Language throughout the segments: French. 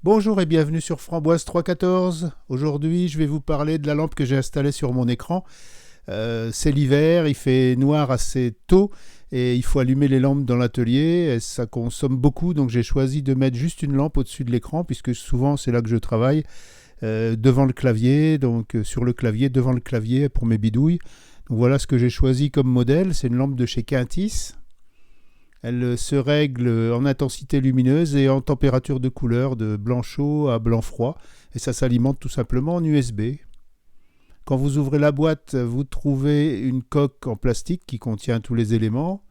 Bonjour et bienvenue sur Framboise 314. Aujourd'hui, je vais vous parler de la lampe que j'ai installée sur mon écran. C'est l'hiver, il fait noir assez tôt et il faut allumer les lampes dans l'atelier. Ça consomme beaucoup, donc j'ai choisi de mettre juste une lampe au-dessus de l'écran puisque souvent c'est là que je travaille, devant le clavier, donc sur le clavier, devant le clavier pour mes bidouilles. Donc voilà ce que j'ai choisi comme modèle. C'est une lampe de chez Quintis. Elle se règle en intensité lumineuse et en température de couleur de blanc chaud à blanc froid. Et ça s'alimente tout simplement en USB. Quand vous ouvrez la boîte, vous trouvez une coque en plastique qui contient tous les éléments.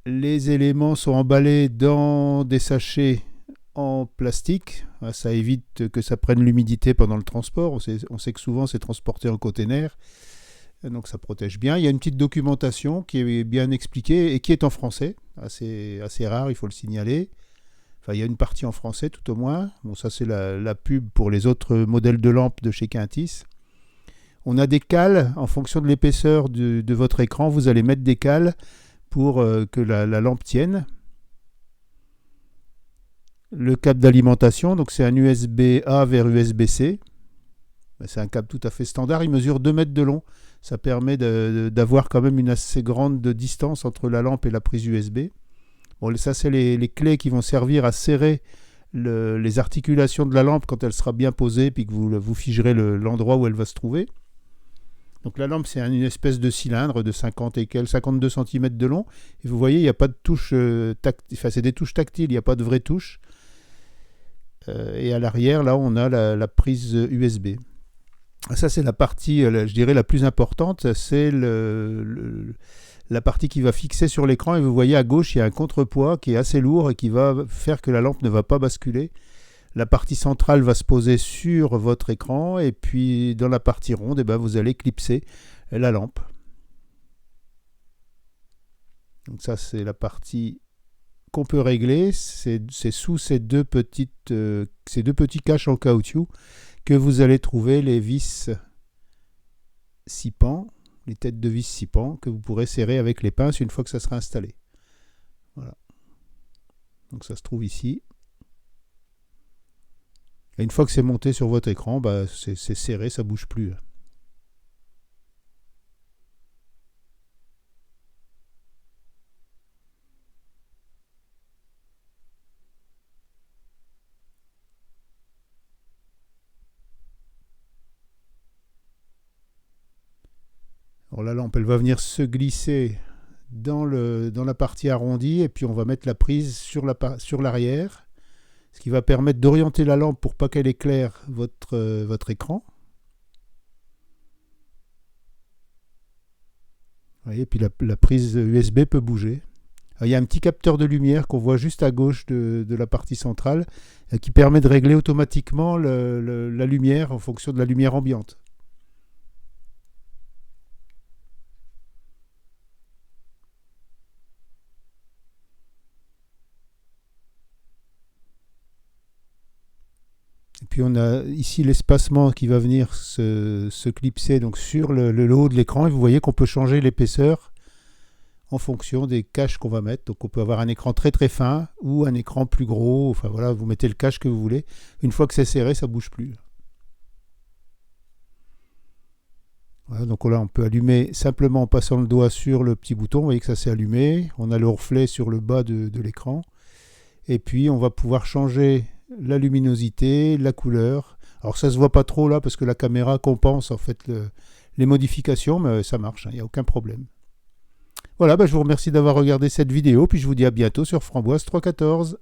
Les éléments sont emballés dans des sachets en plastique. Ça évite que ça prenne l'humidité pendant le transport. On sait que souvent c'est transporté en container. Donc ça protège bien. Il y a une petite documentation qui est bien expliquée et qui est en français, assez rare, il faut le signaler. Enfin, il y a une partie en français tout au moins. Bon, ça c'est la pub pour les autres modèles de lampes de chez Quintis. On a des cales, en fonction de l'épaisseur de votre écran, vous allez mettre des cales pour que la lampe tienne. Le câble d'alimentation, donc c'est un USB-A vers USB-C. C'est un câble tout à fait standard, il mesure 2 mètres de long. Ça permet d'avoir quand même une assez grande distance entre la lampe et la prise USB. Bon, ça, c'est les clés qui vont servir à serrer les articulations de la lampe quand elle sera bien posée, puis que vous figerez l'endroit où elle va se trouver. Donc la lampe, c'est une espèce de cylindre de 52 cm de long. Et vous voyez, il n'y a pas de touche tactile. Enfin, c'est des touches tactiles, il n'y a pas de vraies touches. Et à l'arrière, là, on a la prise USB. Ça, c'est la partie, je dirais, la plus importante. C'est la partie qui va fixer sur l'écran. Et vous voyez, à gauche, il y a un contrepoids qui est assez lourd et qui va faire que la lampe ne va pas basculer. La partie centrale va se poser sur votre écran. Et puis, dans la partie ronde, vous allez clipser la lampe. Donc ça, c'est la partie qu'on peut régler. C'est sous ces deux petits caches en caoutchouc que vous allez trouver les vis 6 pans, les têtes de vis 6 pans que vous pourrez serrer avec les pinces une fois que ça sera installé. Voilà. Donc ça se trouve ici. Et une fois que c'est monté sur votre écran, c'est serré, ça ne bouge plus. Alors la lampe, elle va venir se glisser dans la partie arrondie et puis on va mettre la prise sur l'arrière, ce qui va permettre d'orienter la lampe pour pas qu'elle éclaire votre écran. Vous voyez, puis la prise USB peut bouger. Alors, il y a un petit capteur de lumière qu'on voit juste à gauche de la partie centrale qui permet de régler automatiquement la lumière en fonction de la lumière ambiante. Et puis on a ici l'espacement qui va venir se clipser donc sur le haut de l'écran. Et vous voyez qu'on peut changer l'épaisseur en fonction des caches qu'on va mettre. Donc on peut avoir un écran très très fin ou un écran plus gros. Enfin voilà, vous mettez le cache que vous voulez. Une fois que c'est serré, ça ne bouge plus. Voilà, donc là on peut allumer simplement en passant le doigt sur le petit bouton. Vous voyez que ça s'est allumé. On a le reflet sur le bas de l'écran. Et puis on va pouvoir changer la luminosité, la couleur. Alors ça se voit pas trop là parce que la caméra compense en fait les modifications, mais ça marche, il n'y a aucun problème. Voilà, je vous remercie d'avoir regardé cette vidéo, puis je vous dis à bientôt sur Framboise 314.